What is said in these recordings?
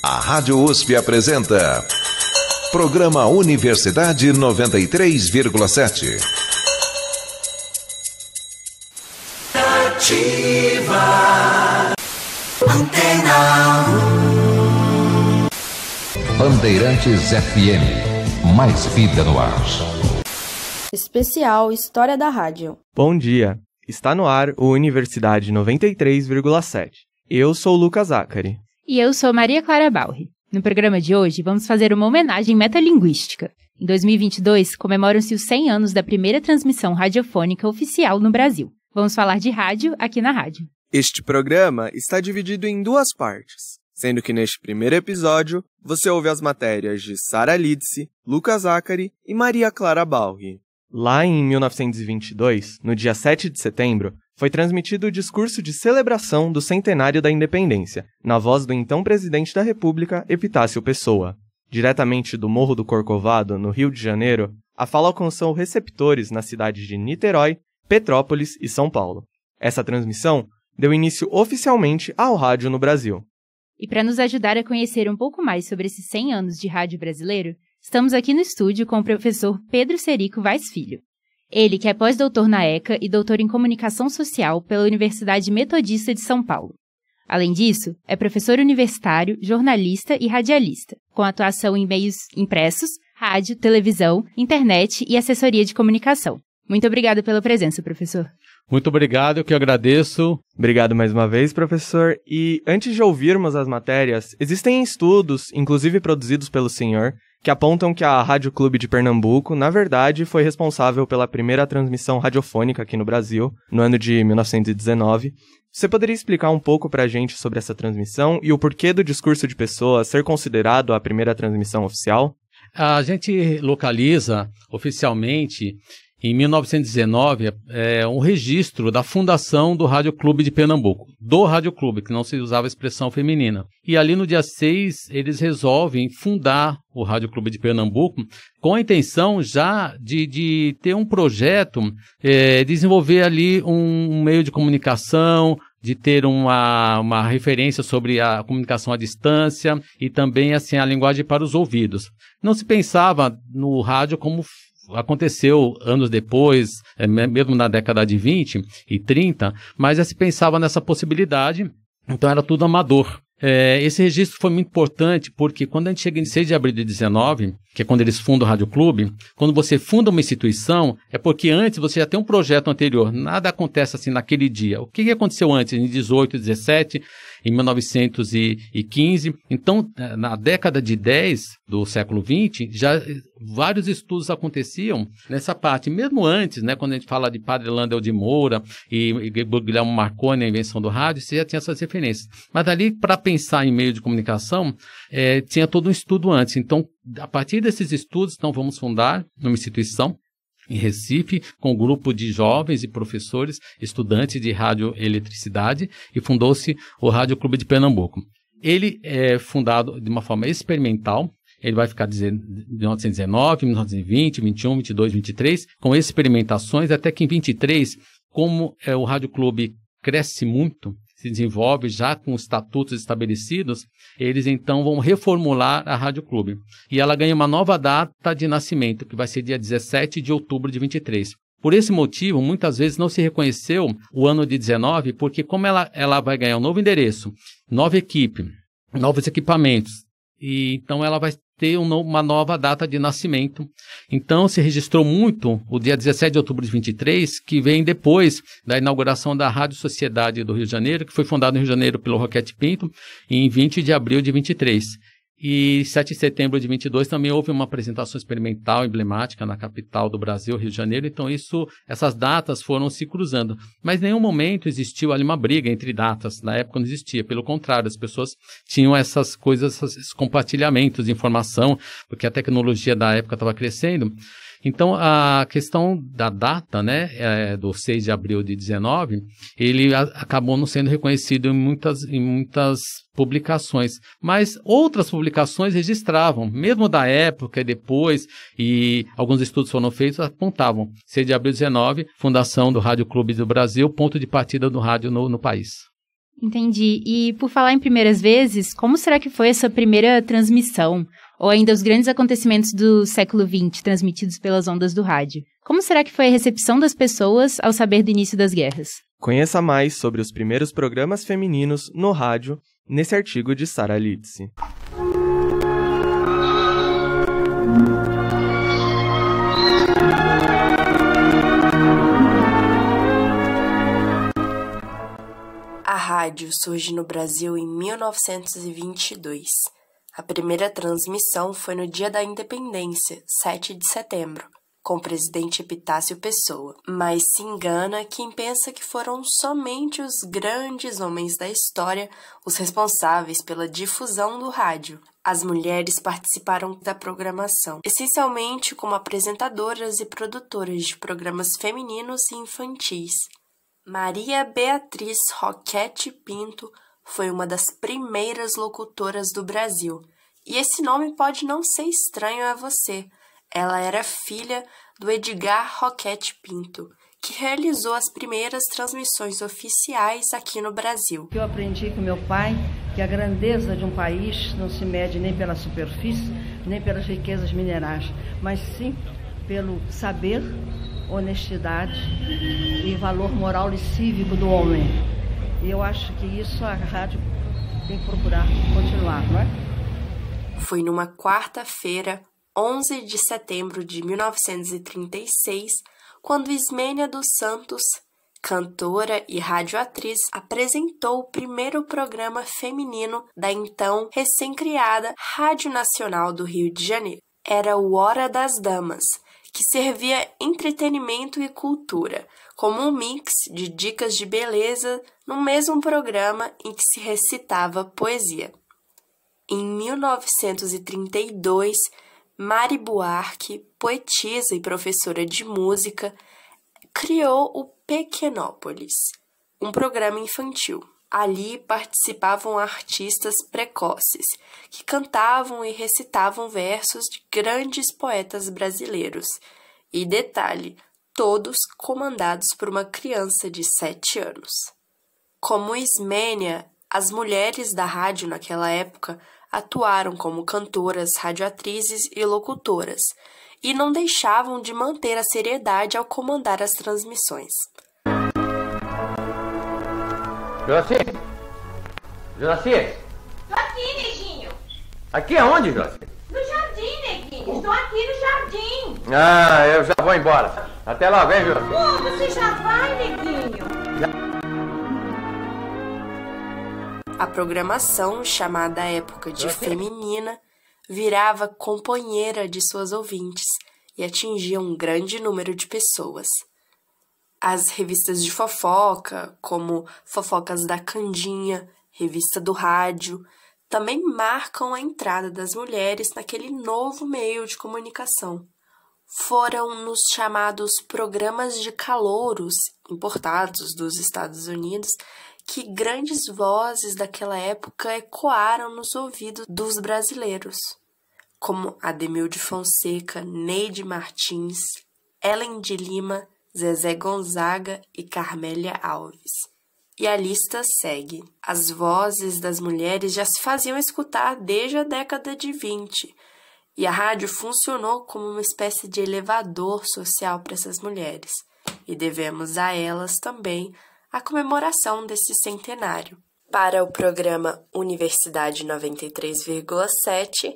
A Rádio USP apresenta Programa Universidade 93,7. Ativa Antena 1. Bandeirantes FM. Mais vida no ar. Especial História da Rádio. Bom dia. Está no ar o Universidade 93,7. Eu sou o Lucas Zacari. E eu sou Maria Clara Balri. No programa de hoje, vamos fazer uma homenagem metalinguística. Em 2022, comemoram-se os 100 anos da primeira transmissão radiofônica oficial no Brasil. Vamos falar de rádio aqui na rádio. Este programa está dividido em duas partes, sendo que neste primeiro episódio, você ouve as matérias de Sara Lidse, Lucas Zacari e Maria Clara Balri. Lá em 1922, no dia 7 de setembro, foi transmitido o discurso de celebração do centenário da independência, na voz do então presidente da República, Epitácio Pessoa. Diretamente do Morro do Corcovado, no Rio de Janeiro, a fala alcançou receptores nas cidades de Niterói, Petrópolis e São Paulo. Essa transmissão deu início oficialmente ao rádio no Brasil. E para nos ajudar a conhecer um pouco mais sobre esses 100 anos de rádio brasileiro, estamos aqui no estúdio com o professor Pedro Serico Vaz Filho. Ele que é pós-doutor na ECA e doutor em Comunicação Social pela Universidade Metodista de São Paulo. Além disso, é professor universitário, jornalista e radialista, com atuação em meios impressos, rádio, televisão, internet e assessoria de comunicação. Muito obrigada pela presença, professor. Muito obrigado, eu que agradeço. Obrigado mais uma vez, professor. E antes de ouvirmos as matérias, existem estudos, inclusive produzidos pelo senhor, que apontam que a Rádio Clube de Pernambuco, na verdade, foi responsável pela primeira transmissão radiofônica aqui no Brasil, no ano de 1919. Você poderia explicar um pouco pra gente sobre essa transmissão e o porquê do discurso de Pessoa ser considerado a primeira transmissão oficial? A gente localiza oficialmente em 1919, um registro da fundação do Rádio Clube de Pernambuco, do Rádio Clube, que não se usava a expressão feminina. E ali no dia 6, eles resolvem fundar o Rádio Clube de Pernambuco com a intenção já de ter um projeto, desenvolver ali um meio de comunicação, de ter uma referência sobre a comunicação à distância e também assim, a linguagem para os ouvidos. Não se pensava no rádio como aconteceu anos depois, mesmo na década de 20 e 30, mas já se pensava nessa possibilidade, então era tudo amador. Esse registro foi muito importante porque quando a gente chega em 6 de abril de 19, que é quando eles fundam o Rádio Clube, quando você funda uma instituição, é porque antes você já tem um projeto anterior, nada acontece assim naquele dia. O que aconteceu antes, em 18, 17, em 1915? Então, na década de 10 do século XX, já vários estudos aconteciam nessa parte. Mesmo antes, né, quando a gente fala de Padre Landel de Moura e Guilherme Marconi, a invenção do rádio, você já tinha essas referências. Mas ali, para pensar em meio de comunicação, tinha todo um estudo antes. Então, a partir desses estudos, então, vamos fundar uma instituição em Recife, com um grupo de jovens e professores, estudantes de radioeletricidade, e fundou-se o Rádio Clube de Pernambuco. Ele é fundado de uma forma experimental, ele vai ficar de 1919, 1920, 21, 22, 23, com experimentações, até que em 23, como o Rádio Clube cresce muito, se desenvolve já com estatutos estabelecidos, eles então vão reformular a Rádio Clube. E ela ganha uma nova data de nascimento, que vai ser dia 17 de outubro de 23. Por esse motivo, muitas vezes não se reconheceu o ano de 19, porque como ela vai ganhar um novo endereço, nova equipe, novos equipamentos, e então ela vai ter uma nova data de nascimento. Então se registrou muito o dia 17 de outubro de 23, que vem depois da inauguração da Rádio Sociedade do Rio de Janeiro, que foi fundada no Rio de Janeiro pelo Roquete Pinto, em 20 de abril de 23. E 7 de setembro de 22 também houve uma apresentação experimental emblemática na capital do Brasil, Rio de Janeiro. Então essas datas foram se cruzando. Mas em nenhum momento existiu ali uma briga entre datas. Na época não existia. Pelo contrário, as pessoas tinham essas coisas, esses compartilhamentos de informação, porque a tecnologia da época estava crescendo. Então, a questão da data, né, do 6 de abril de 19, ele acabou não sendo reconhecido em muitas publicações, mas outras publicações registravam, mesmo da época e depois, e alguns estudos foram feitos, apontavam, 6 de abril de 19, fundação do Rádio Clube do Brasil, ponto de partida do rádio no país. Entendi. E por falar em primeiras vezes, como será que foi essa primeira transmissão? Ou ainda os grandes acontecimentos do século XX, transmitidos pelas ondas do rádio? Como será que foi a recepção das pessoas ao saber do início das guerras? Conheça mais sobre os primeiros programas femininos no rádio nesse artigo de Sara Lidse. A rádio surge no Brasil em 1922. A primeira transmissão foi no dia da Independência, 7 de setembro, com o presidente Epitácio Pessoa. Mas se engana quem pensa que foram somente os grandes homens da história os responsáveis pela difusão do rádio. As mulheres participaram da programação, essencialmente como apresentadoras e produtoras de programas femininos e infantis. Maria Beatriz Roquete Pinto foi uma das primeiras locutoras do Brasil. E esse nome pode não ser estranho a você. Ela era filha do Edgar Roquete Pinto, que realizou as primeiras transmissões oficiais aqui no Brasil. Eu aprendi com meu pai que a grandeza de um país não se mede nem pela superfície, nem pelas riquezas minerais, mas sim pelo saber, honestidade e valor moral e cívico do homem. E eu acho que isso a rádio tem que procurar continuar, não é? Foi numa quarta-feira, 11 de setembro de 1936, quando Ismênia dos Santos, cantora e radioatriz, apresentou o primeiro programa feminino da então recém-criada Rádio Nacional do Rio de Janeiro. Era o Hora das Damas, que servia entretenimento e cultura, como um mix de dicas de beleza no mesmo programa em que se recitava poesia. Em 1932, Mari Buarque, poetisa e professora de música, criou o Pequenópolis, um programa infantil. Ali participavam artistas precoces, que cantavam e recitavam versos de grandes poetas brasileiros. E detalhe, todos comandados por uma criança de 7 anos. Como Ismênia, as mulheres da rádio naquela época atuaram como cantoras, radioatrizes e locutoras, e não deixavam de manter a seriedade ao comandar as transmissões. Joacir? Joacir? Tô aqui, neguinho. Aqui aonde, Joacir? No jardim, neguinho. Estou aqui no jardim. Ah, eu já vou embora. Até lá, vem, Joacir. Pô, você já vai, neguinho? A programação, chamada à época de feminina, virava companheira de suas ouvintes e atingia um grande número de pessoas. As revistas de fofoca, como Fofocas da Candinha, Revista do Rádio, também marcam a entrada das mulheres naquele novo meio de comunicação. Foram nos chamados programas de calouros, importados dos Estados Unidos, que grandes vozes daquela época ecoaram nos ouvidos dos brasileiros, como Ademilde Fonseca, Neide Martins, Ellen de Lima, Zezé Gonzaga e Carmélia Alves. E a lista segue. As vozes das mulheres já se faziam escutar desde a década de 20, e a rádio funcionou como uma espécie de elevador social para essas mulheres, e devemos a elas também a comemoração desse centenário. Para o programa Universidade 93,7,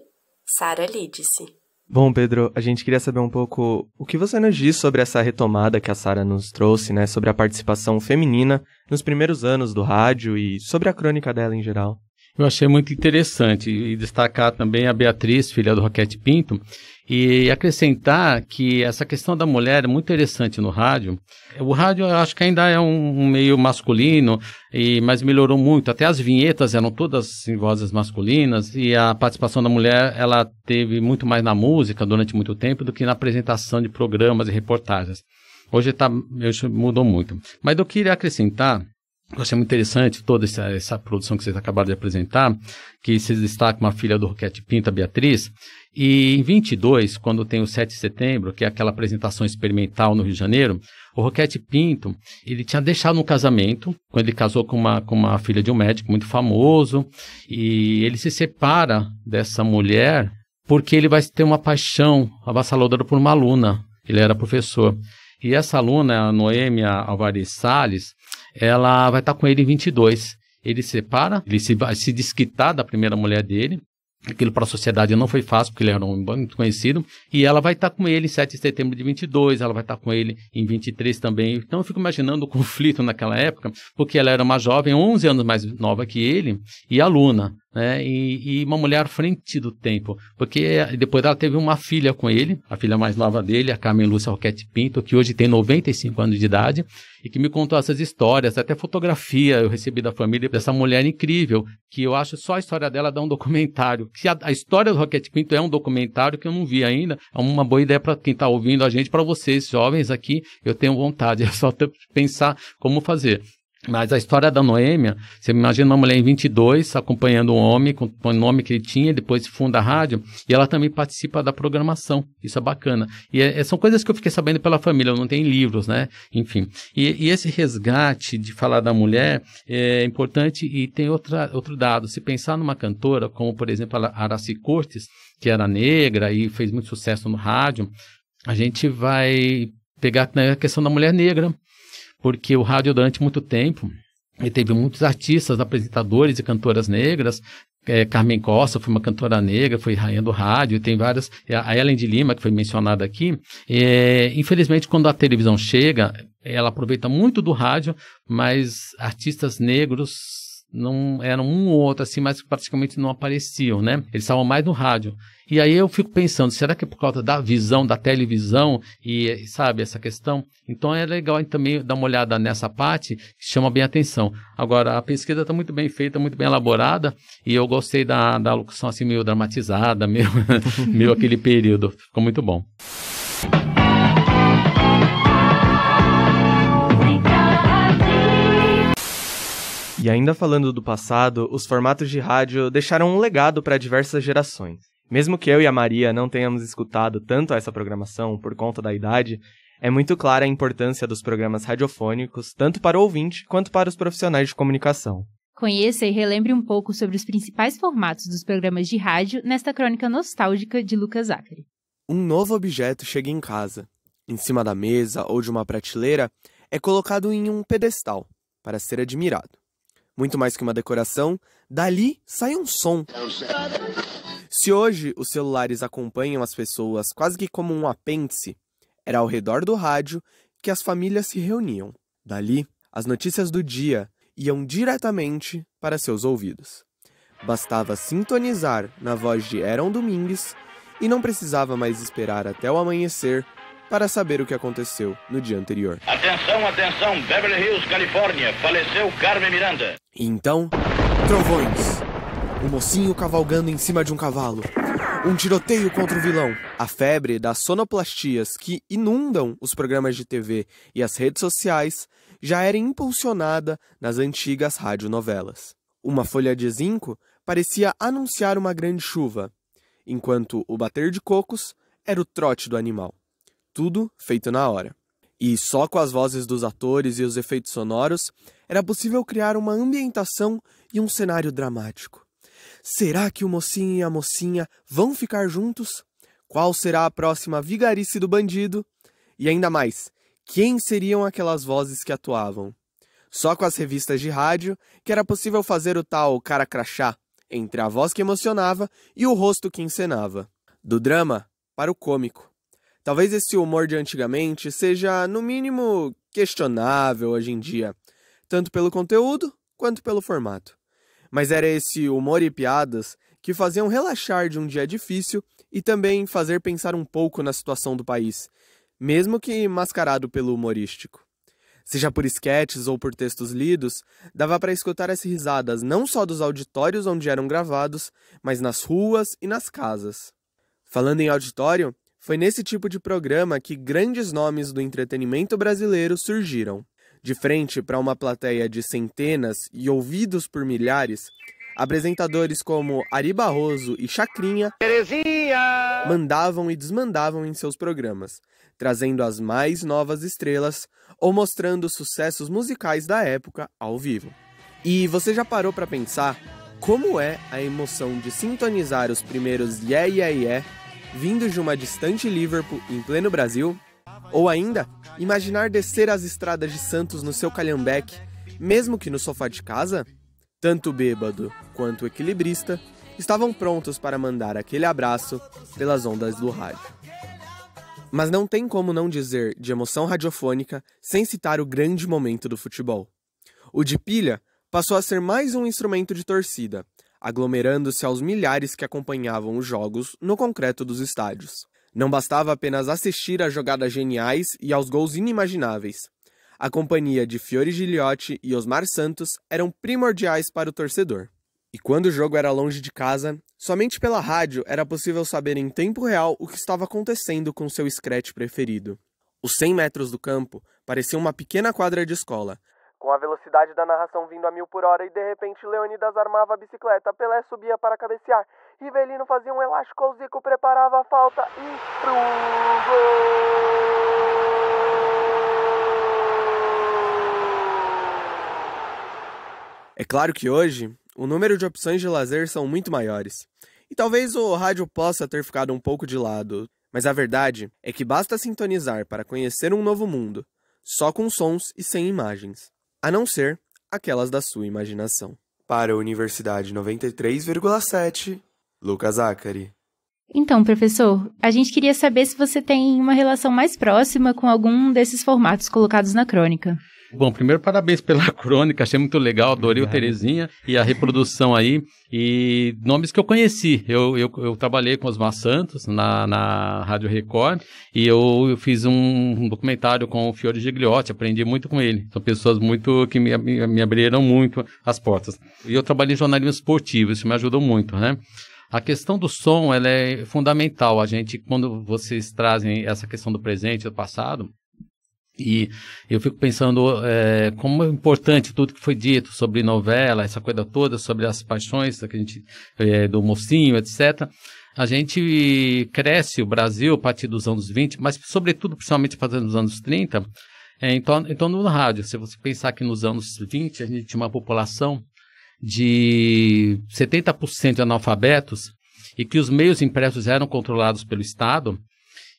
Sara Lidse. Bom, Pedro, a gente queria saber um pouco o que você nos diz sobre essa retomada que a Sara nos trouxe, né, sobre a participação feminina nos primeiros anos do rádio e sobre a crônica dela em geral. Eu achei muito interessante e destacar também a Beatriz, filha do Roquete Pinto, e acrescentar que essa questão da mulher é muito interessante no rádio. O rádio eu acho que ainda é um meio masculino, mas melhorou muito. Até as vinhetas eram todas em vozes masculinas e a participação da mulher ela teve muito mais na música durante muito tempo do que na apresentação de programas e reportagens. Hoje mudou muito. Mas eu queria acrescentar Eu achei muito interessante toda essa produção que vocês acabaram de apresentar, que vocês destacam uma filha do Roquete Pinto, a Beatriz, e em 22, quando tem o 7 de setembro, que é aquela apresentação experimental no Rio de Janeiro, o Roquete Pinto, ele tinha deixado um casamento, quando ele casou com uma filha de um médico muito famoso, e ele se separa dessa mulher porque ele vai ter uma paixão avassaladora por uma aluna, ele era professor. E essa aluna, a Noêmia Alvarez Salles, ela vai estar com ele em 22. Ele se separa, ele vai se desquitar da primeira mulher dele. Aquilo para a sociedade não foi fácil, porque ele era um muito conhecido. E ela vai estar com ele em 7 de setembro de 22, ela vai estar com ele em 23 também. Então eu fico imaginando o conflito naquela época, porque ela era uma jovem, 11 anos mais nova que ele, e aluna, né? E uma mulher à frente do tempo, porque depois ela teve uma filha com ele, a filha mais nova dele, a Carmen Lúcia Roquete Pinto, que hoje tem 95 anos de idade, e que me contou essas histórias, até fotografia eu recebi da família dessa mulher incrível, que eu acho só a história dela dá um documentário. Se a história do Roquete Pinto é um documentário que eu não vi ainda, é uma boa ideia para quem está ouvindo a gente, para vocês jovens aqui, eu tenho vontade, é só pensar como fazer. Mas a história da Noêmia, você imagina uma mulher em 22, acompanhando um homem, com o nome que ele tinha, depois funda a rádio, e ela também participa da programação, isso é bacana. E são coisas que eu fiquei sabendo pela família, não tem livros, né? Enfim, e esse resgate de falar da mulher é importante, e tem outro dado, se pensar numa cantora, como por exemplo a Aracy Cortes, que era negra e fez muito sucesso no rádio, a gente vai pegar a questão da mulher negra, porque o rádio durante muito tempo, ele teve muitos artistas, apresentadores e cantoras negras. Carmen Costa foi uma cantora negra, foi rainha do rádio, tem várias, a Ellen de Lima, que foi mencionada aqui. Infelizmente, quando a televisão chega, ela aproveita muito do rádio, mas artistas negros não eram um ou outro assim, mas praticamente não apareciam, né? Eles estavam mais no rádio. E aí eu fico pensando, será que é por causa da visão, da televisão e, sabe, essa questão? Então é legal também dar uma olhada nessa parte, que chama bem a atenção. Agora, a pesquisa está muito bem feita, muito bem elaborada, e eu gostei da locução assim meio dramatizada, meio aquele período. Ficou muito bom. E ainda falando do passado, os formatos de rádio deixaram um legado para diversas gerações. Mesmo que eu e a Maria não tenhamos escutado tanto essa programação por conta da idade, é muito clara a importância dos programas radiofônicos, tanto para o ouvinte quanto para os profissionais de comunicação. Conheça e relembre um pouco sobre os principais formatos dos programas de rádio nesta crônica nostálgica de Lucas Zachary. Um novo objeto chega em casa. Em cima da mesa ou de uma prateleira, é colocado em um pedestal, para ser admirado. Muito mais que uma decoração, dali sai um som. Se hoje os celulares acompanham as pessoas quase que como um apêndice, era ao redor do rádio que as famílias se reuniam. Dali, as notícias do dia iam diretamente para seus ouvidos. Bastava sintonizar na voz de Eron Domingues e não precisava mais esperar até o amanhecer para saber o que aconteceu no dia anterior. Atenção, atenção, Beverly Hills, Califórnia, faleceu Carmen Miranda. E então, trovões, um mocinho cavalgando em cima de um cavalo, um tiroteio contra o vilão, a febre das sonoplastias que inundam os programas de TV e as redes sociais já era impulsionada nas antigas radionovelas. Uma folha de zinco parecia anunciar uma grande chuva, enquanto o bater de cocos era o trote do animal. Tudo feito na hora. E só com as vozes dos atores e os efeitos sonoros era possível criar uma ambientação e um cenário dramático. Será que o mocinho e a mocinha vão ficar juntos? Qual será a próxima vigarice do bandido? E ainda mais, quem seriam aquelas vozes que atuavam? Só com as revistas de rádio que era possível fazer o tal cara crachá entre a voz que emocionava e o rosto que encenava. Do drama para o cômico. Talvez esse humor de antigamente seja, no mínimo, questionável hoje em dia, tanto pelo conteúdo quanto pelo formato. Mas era esse humor e piadas que faziam relaxar de um dia difícil e também fazer pensar um pouco na situação do país, mesmo que mascarado pelo humorístico. Seja por esquetes ou por textos lidos, dava para escutar as risadas não só dos auditórios onde eram gravados, mas nas ruas e nas casas. Falando em auditório, foi nesse tipo de programa que grandes nomes do entretenimento brasileiro surgiram. De frente para uma plateia de centenas e ouvidos por milhares, apresentadores como Ari Barroso e Chacrinha mandavam e desmandavam em seus programas, trazendo as mais novas estrelas ou mostrando os sucessos musicais da época ao vivo. E você já parou para pensar como é a emoção de sintonizar os primeiros Yeah, Yeah, Yeah vindos de uma distante Liverpool em pleno Brasil? Ou ainda, imaginar descer as estradas de Santos no seu calhambeque, mesmo que no sofá de casa? Tanto o bêbado quanto o equilibrista estavam prontos para mandar aquele abraço pelas ondas do rádio. Mas não tem como não dizer de emoção radiofônica sem citar o grande momento do futebol. O de pilha passou a ser mais um instrumento de torcida, aglomerando-se aos milhares que acompanhavam os jogos no concreto dos estádios. Não bastava apenas assistir a jogadas geniais e aos gols inimagináveis. A companhia de Fiore Gigliotti e Osmar Santos eram primordiais para o torcedor. E quando o jogo era longe de casa, somente pela rádio era possível saber em tempo real o que estava acontecendo com seu scratch preferido. Os 100 metros do campo pareciam uma pequena quadra de escola, com a velocidade da narração vindo a 1000 por hora, e de repente Leônidas armava a bicicleta, Pelé subia para cabecear, Rivelino fazia um elástico ao Zico, preparava a falta e pro gol! É claro que hoje, o número de opções de lazer são muito maiores, e talvez o rádio possa ter ficado um pouco de lado, mas a verdade é que basta sintonizar para conhecer um novo mundo, só com sons e sem imagens. A não ser aquelas da sua imaginação. Para a Universidade 93,7, Lucas Zacari. Então, professor, a gente queria saber se você tem uma relação mais próxima com algum desses formatos colocados na crônica. Bom, primeiro, parabéns pela crônica, achei muito legal, adorei o Terezinha e a reprodução aí, e nomes que eu conheci. Eu trabalhei com Osmar Santos na Rádio Record, e eu fiz um documentário com o Fiore Gigliotti, aprendi muito com ele. São pessoas muito que me abriram muito as portas. E eu trabalhei em jornalismo esportivo, isso me ajudou muito, né? A questão do som, ela é fundamental. A gente, quando vocês trazem essa questão do presente e do passado, e eu fico pensando como é importante tudo que foi dito sobre novela, essa coisa toda, sobre as paixões que a gente, do mocinho, etc. A gente cresce o Brasil a partir dos anos 20, mas sobretudo, principalmente a partir dos anos 30, em torno do rádio. Se você pensar que nos anos 20 a gente tinha uma população de 70% de analfabetos e que os meios impressos eram controlados pelo Estado.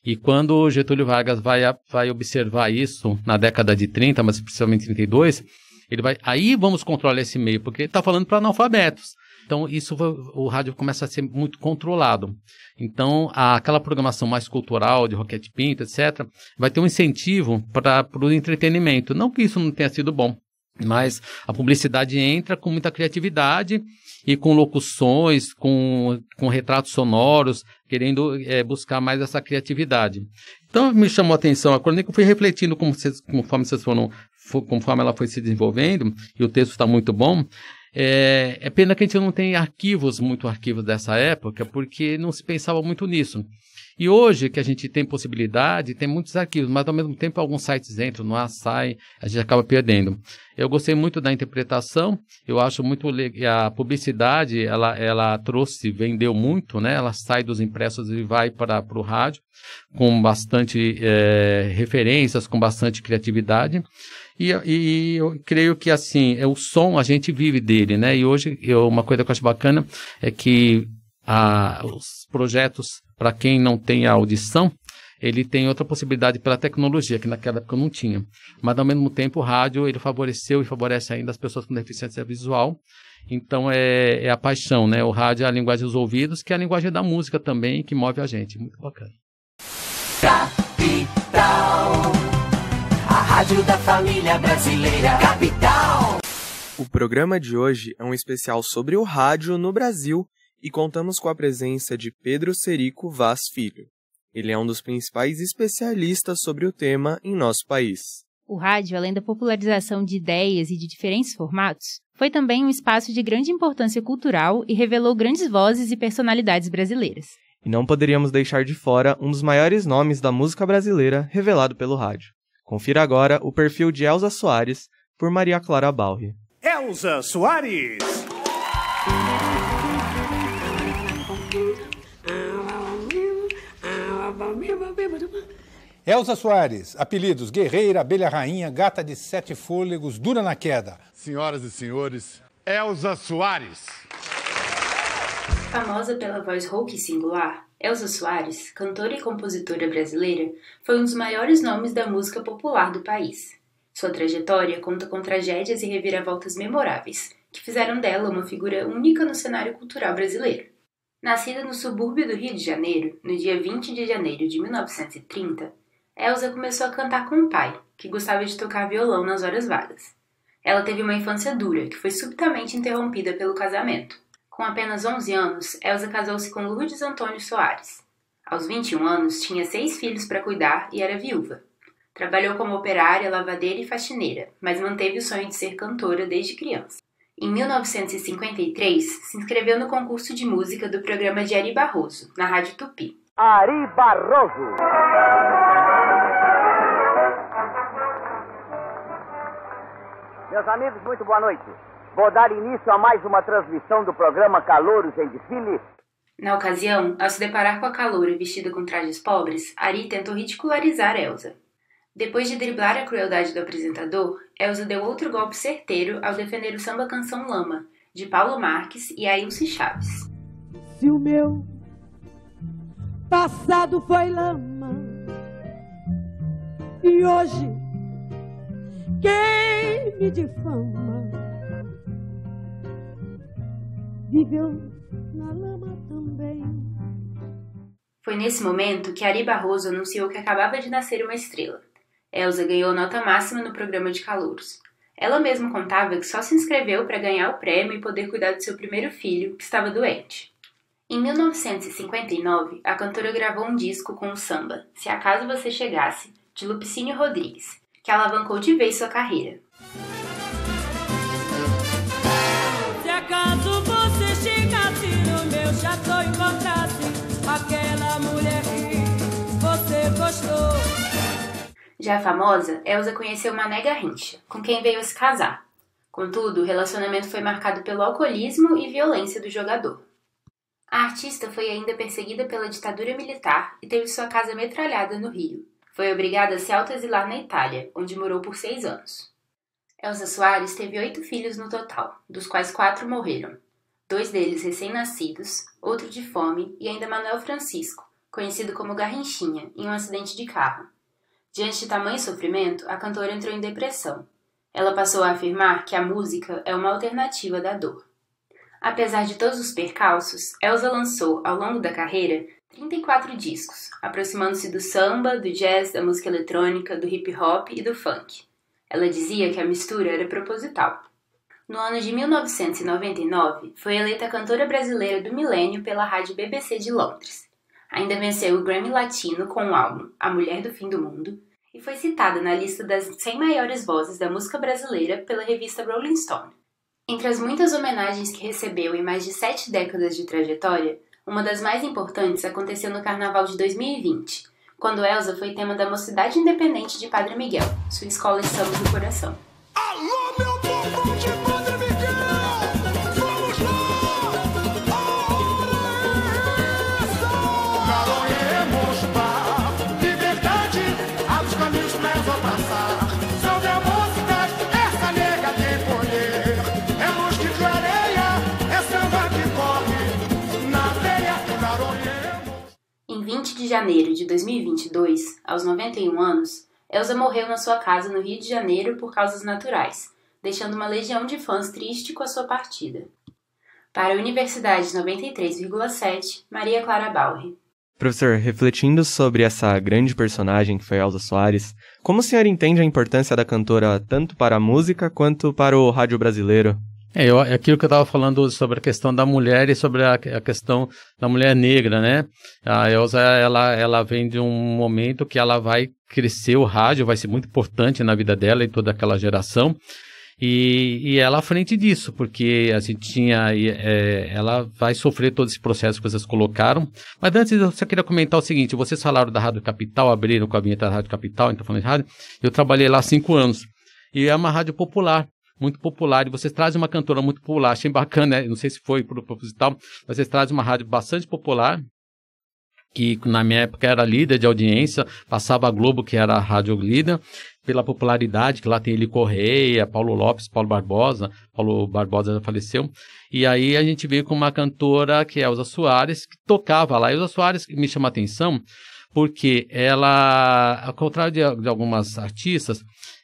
E quando Getúlio Vargas vai observar isso na década de 30, mas principalmente 32, ele vai, aí vamos controlar esse meio, porque ele está falando para analfabetos. Então, o rádio começa a ser muito controlado. Então, aquela programação mais cultural, de Roquete Pinto, etc., vai ter um incentivo para o entretenimento. Não que isso não tenha sido bom, mas a publicidade entra com muita criatividade e com locuções, com retratos sonoros, querendo buscar mais essa criatividade. Então, me chamou a atenção a crônica, eu fui refletindo conforme ela foi se desenvolvendo, e o texto está muito bom. É pena que a gente não tem arquivos dessa época, porque não se pensava muito nisso. E hoje que a gente tem possibilidade, tem muitos arquivos, mas ao mesmo tempo alguns sites entram no ar, saem, a gente acaba perdendo. Eu gostei muito da interpretação, eu acho muito legal, a publicidade, ela vendeu muito, né? Ela sai dos impressos e vai para o rádio, com bastante referências, com bastante criatividade. E eu creio que, assim, o som, a gente vive dele, né? E hoje, uma coisa que eu acho bacana é que os projetos, para quem não tem a audição, ele tem outra possibilidade pela tecnologia, que naquela época não tinha. Mas, ao mesmo tempo, o rádio, ele favoreceu e favorece ainda as pessoas com deficiência visual. Então, é a paixão, né? O rádio é a linguagem dos ouvidos, que é a linguagem da música também, que move a gente. Muito bacana. Capital, a rádio da família brasileira. Capital. O programa de hoje é um especial sobre o rádio no Brasil e contamos com a presença de Pedro Cerico Vaz Filho. Ele é um dos principais especialistas sobre o tema em nosso país. O rádio, além da popularização de ideias e de diferentes formatos, foi também um espaço de grande importância cultural e revelou grandes vozes e personalidades brasileiras. E não poderíamos deixar de fora um dos maiores nomes da música brasileira revelado pelo rádio. Confira agora o perfil de Elza Soares por Maria Clara Balri. Elza Soares! Elza Soares, apelidos: guerreira, abelha rainha, gata de 7 fôlegos, dura na queda. Senhoras e senhores, Elza Soares. Famosa pela voz rouca e singular, Elza Soares, cantora e compositora brasileira, foi um dos maiores nomes da música popular do país. Sua trajetória conta com tragédias e reviravoltas memoráveis, que fizeram dela uma figura única no cenário cultural brasileiro. Nascida no subúrbio do Rio de Janeiro, no dia 20 de janeiro de 1930, Elza começou a cantar com o pai, que gostava de tocar violão nas horas vagas. Ela teve uma infância dura, que foi subitamente interrompida pelo casamento. Com apenas 11 anos, Elza casou-se com Lourdes Antônio Soares. Aos 21 anos, tinha 6 filhos para cuidar e era viúva. Trabalhou como operária, lavadeira e faxineira, mas manteve o sonho de ser cantora desde criança. Em 1953, se inscreveu no concurso de música do programa de Ari Barroso, na Rádio Tupi. Ari Barroso! Meus amigos, muito boa noite. Vou dar início a mais uma transmissão do programa Calouros em Desfile. Na ocasião, ao se deparar com a caloura vestida com trajes pobres, Ari tentou ridicularizar Elza. Depois de driblar a crueldade do apresentador, Elza deu outro golpe certeiro ao defender o samba-canção Lama, de Paulo Marques e Ailce Chaves. Se o meu passado foi lama e hoje quem me difama viveu na lama também. Foi nesse momento que Ari Barroso anunciou que acabava de nascer uma estrela. Elza ganhou nota máxima no programa de calouros. Ela mesma contava que só se inscreveu para ganhar o prêmio e poder cuidar do seu primeiro filho, que estava doente. Em 1959, a cantora gravou um disco com o samba Se Acaso Você Chegasse, de Lupicínio Rodrigues, que alavancou de vez sua carreira. Se acaso você chegasse no meu chateau e encontrasse aquela mulher que você gostou. Já famosa, Elza conheceu Mané Garrincha, com quem veio a se casar. Contudo, o relacionamento foi marcado pelo alcoolismo e violência do jogador. A artista foi ainda perseguida pela ditadura militar e teve sua casa metralhada no Rio. Foi obrigada a se autoexilar na Itália, onde morou por 6 anos. Elza Soares teve 8 filhos no total, dos quais 4 morreram. 2 deles recém-nascidos, outro de fome e ainda Manuel Francisco, conhecido como Garrinchinha, em um acidente de carro. Diante de tamanho sofrimento, a cantora entrou em depressão. Ela passou a afirmar que a música é uma alternativa da dor. Apesar de todos os percalços, Elza lançou, ao longo da carreira, 34 discos, aproximando-se do samba, do jazz, da música eletrônica, do hip hop e do funk. Ela dizia que a mistura era proposital. No ano de 1999, foi eleita cantora brasileira do milênio pela rádio BBC de Londres. Ainda venceu o Grammy Latino com o álbum A Mulher do Fim do Mundo e foi citada na lista das 100 maiores vozes da música brasileira pela revista Rolling Stone. Entre as muitas homenagens que recebeu em mais de 7 décadas de trajetória, uma das mais importantes aconteceu no Carnaval de 2020, quando Elza foi tema da Mocidade Independente de Padre Miguel, sua escola de samba do coração. Alô, meu povo de Padre Miguel! Vamos lá! Garoemos para liberdade, aos caminhos presos a passar. Salve a mocidade, essa nega tem poder. É luz que clareia, é samba que corre na veia do garoemos. Em 20 de janeiro de 2022, aos 91 anos, Elza morreu na sua casa no Rio de Janeiro por causas naturais, deixando uma legião de fãs triste com a sua partida. Para a Universidade 93,7, Maria Clara Balri. Professor, refletindo sobre essa grande personagem que foi Elza Soares, como o senhor entende a importância da cantora tanto para a música quanto para o rádio brasileiro? É aquilo que eu estava falando sobre a questão da mulher e sobre a questão da mulher negra, né? A Elza, ela vem de um momento que ela vai crescer, o rádio vai ser muito importante na vida dela e toda aquela geração. E ela à frente disso, porque a gente tinha, ela vai sofrer todo esse processo que vocês colocaram. Mas antes eu só queria comentar o seguinte, vocês falaram da Rádio Capital, abriram com a vinheta da Rádio Capital, então falando de rádio, eu trabalhei lá há 5 anos, e é uma rádio popular, muito popular, e vocês trazem uma cantora muito popular, achei bacana, né? Não sei se foi proposital, mas vocês trazem uma rádio bastante popular, que na minha época era líder de audiência, passava a Globo, que era a rádio líder, pela popularidade, que lá tem Eli Correia, Paulo Lopes, Paulo Barbosa já faleceu, e aí a gente veio com uma cantora que é a Elza Soares, que tocava lá, e a Elza Soares me chama a atenção, porque ela, ao contrário de algumas artistas,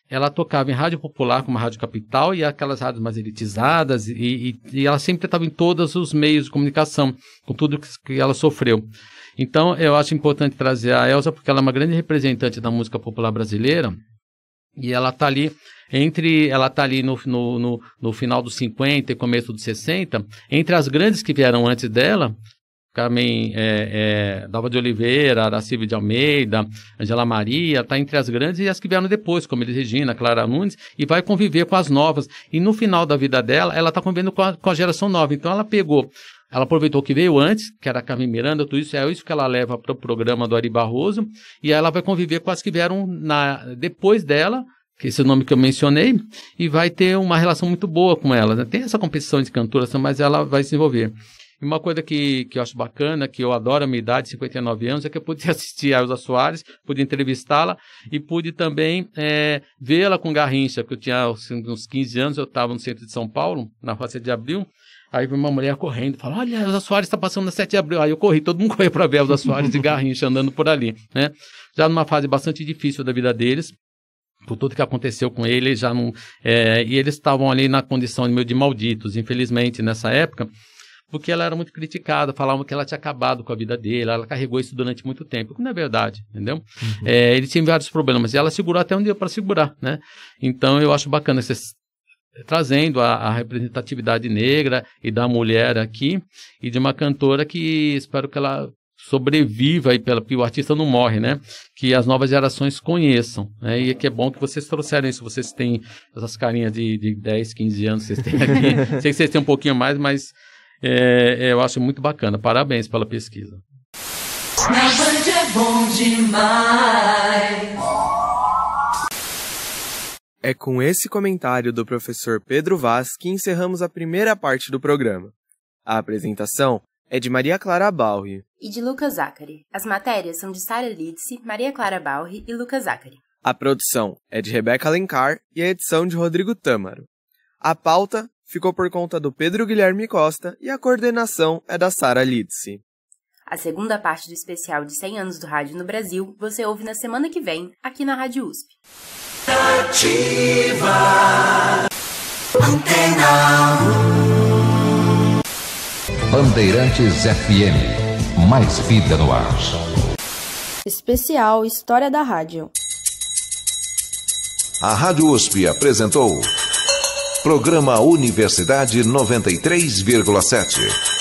ela tocava em rádio popular, como a Rádio Capital, e aquelas rádios mais elitizadas, e ela sempre estava em todos os meios de comunicação, com tudo que ela sofreu. Então, eu acho importante trazer a Elza, porque ela é uma grande representante da música popular brasileira, e ela está ali no final dos 50 e começo dos 60, entre as grandes que vieram antes dela, Carmen Dalva de Oliveira, Aracide de Almeida, Angela Maria, está entre as grandes e as que vieram depois, como Elis Regina, Clara Nunes, e vai conviver com as novas. E no final da vida dela, ela está convivendo com a geração nova. Então ela aproveitou o que veio antes, que era a Carmen Miranda, tudo isso, é isso que ela leva para o programa do Ari Barroso, e ela vai conviver com as que vieram depois dela, que esse é o nome que eu mencionei, e vai ter uma relação muito boa com elas, né? Tem essa competição de cantoras, mas ela vai se desenvolver. E uma coisa que eu acho bacana, que eu adoro a minha idade, 59 anos, é que eu pude assistir a Elza Soares, pude entrevistá-la e pude também vê-la com Garrincha, porque eu tinha uns 15 anos, eu estava no centro de São Paulo, na Rua 7 de Abril, aí uma mulher correndo, falou, olha, a Elza Soares está passando na 7 de Abril, aí eu corri, todo mundo correu para ver a Elza Soares e Garrincha andando por ali, né? Já numa fase bastante difícil da vida deles, por tudo que aconteceu com eles, já não, e eles estavam ali na condição meio de malditos, infelizmente, nessa época, porque ela era muito criticada, falavam que ela tinha acabado com a vida dele, ela carregou isso durante muito tempo, que não é verdade, entendeu? Uhum. Ele tinha vários problemas, e ela segurou até um dia para segurar, né? Então eu acho bacana vocês trazendo a representatividade negra e da mulher aqui, e de uma cantora que espero que ela sobreviva, porque o artista não morre, né? Que as novas gerações conheçam, né? E que é bom que vocês trouxeram isso, vocês têm essas carinhas de 10, 15 anos que vocês têm aqui, sei que vocês têm um pouquinho mais, mas eu acho muito bacana, parabéns pela pesquisa. Na Band é bom demais. É com esse comentário do professor Pedro Vaz que encerramos a primeira parte do programa. A apresentação é de Maria Clara Balri e de Lucas Zachary. As matérias são de Sara Lidse, Maria Clara Balri e Lucas Zachary. A produção é de Rebeca Alencar e a edição de Rodrigo Tâmaro. A pauta ficou por conta do Pedro Guilherme Costa e a coordenação é da Sara Lidse. A segunda parte do especial de 100 anos do rádio no Brasil você ouve na semana que vem, aqui na Rádio USP. Ativa Antena 1 Bandeirantes FM, mais vida no ar. Especial História da Rádio. A Rádio USP apresentou Programa Universidade 93,7.